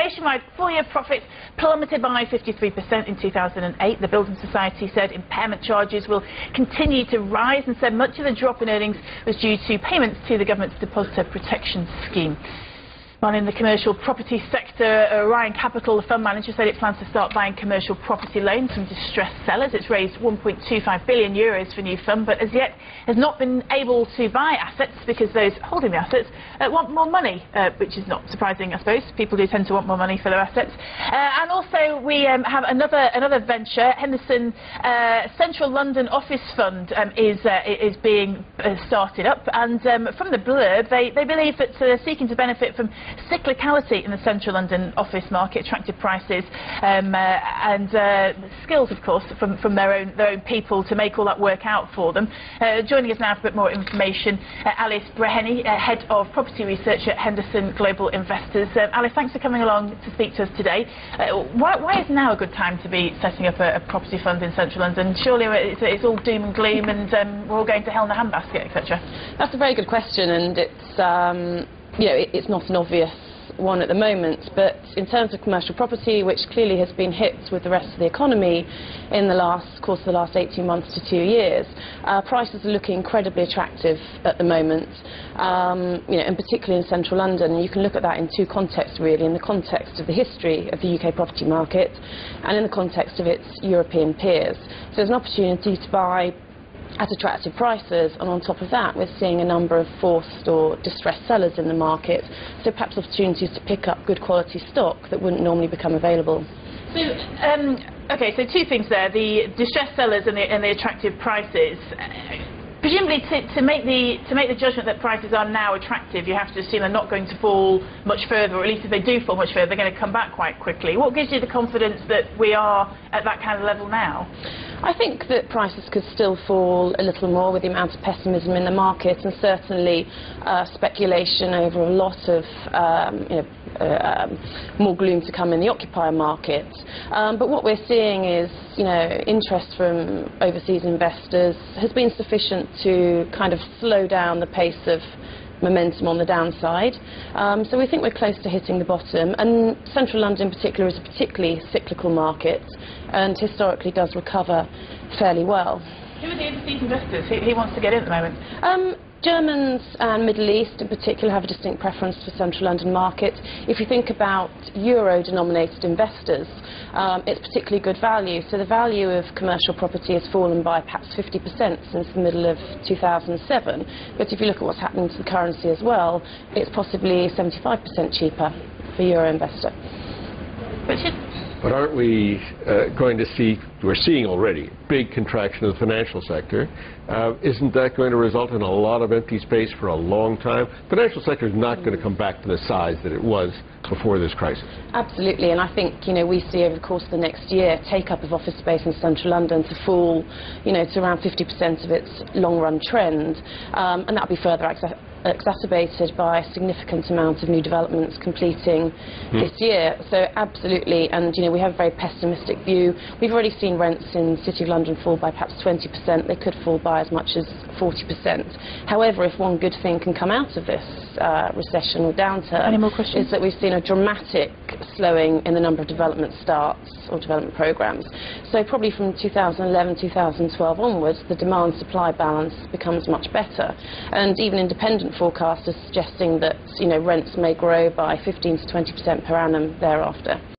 nationwide full-year profits plummeted by 53% in 2008. The Building Society said impairment charges will continue to rise and said much of the drop in earnings was due to payments to the government's Depositor Protection Scheme. While in the commercial property sector, Orion Capital, the fund manager, said it plans to start buying commercial property loans from distressed sellers. It's raised €1.25 billion for a new fund, but as yet has not been able to buy assets because those holding the assets want more money, which is not surprising, I suppose. People do tend to want more money for their assets. And also we have another venture. Henderson Central London Office Fund is being started up, and from the blurb, they believe that they're seeking to benefit from cyclicality in the central London office market, attractive prices and skills, of course, from their own people to make all that work out for them. Joining us now for a bit more information, Alice Breheny, Head of Property Research at Henderson Global Investors. Alice, thanks for coming along to speak to us today. Why is now a good time to be setting up a property fund in central London? Surely it's all doom and gloom and we're all going to hell in a handbasket, etc. That's a very good question, and it's it's not an obvious one at the moment, but in terms of commercial property, which clearly has been hit with the rest of the economy in the course of the last 18 months to 2 years, prices are looking incredibly attractive at the moment, and particularly in central London. And you can look at that in two contexts, really, in the context of the history of the UK property market and in the context of its European peers. So there's an opportunity to buy at attractive prices, and on top of that we're seeing a number of forced or distressed sellers in the market, so perhaps opportunities to pick up good quality stock that wouldn't normally become available. So, okay, so two things there, the distressed sellers and the attractive prices. Presumably, to make the judgment that prices are now attractive, you have to assume they're not going to fall much further, or at least if they do fall much further, they're going to come back quite quickly. What gives you the confidence that we are at that kind of level now? I think that prices could still fall a little more with the amount of pessimism in the market, and certainly speculation over a lot of more gloom to come in the occupier market. But what we're seeing is, interest from overseas investors has been sufficient to kind of slow down the pace of momentum on the downside. So we think we're close to hitting the bottom, and central London in particular is a particularly cyclical market and historically does recover fairly well. Who are the overseas investors? Who wants to get in at the moment? Germans and Middle East in particular have a distinct preference for central London market. If you think about euro-denominated investors, it's particularly good value. So the value of commercial property has fallen by perhaps 50% since the middle of 2007. But if you look at what's happening to the currency as well, it's possibly 75% cheaper for euro investor. But aren't we going to see, we're seeing already, big contraction of the financial sector. Isn't that going to result in a lot of empty space for a long time? The financial sector is not going to come back to the size that it was before this crisis. Absolutely, and I think we see over the course of the next year take-up of office space in central London to fall to around 50% of its long-run trend, and that will be further exacerbated by a significant amount of new developments completing this year. So absolutely, and we have a very pessimistic view. We've already seen rents in the City of London fall by perhaps 20%. They could fall by as much as 40%. However, if one good thing can come out of this recession or downturn, any more questions? Is that we've seen a dramatic slowing in the number of development starts or development programs. So probably from 2011, 2012 onwards, the demand-supply balance becomes much better, and even independent forecasters suggesting that rents may grow by 15 to 20% per annum thereafter.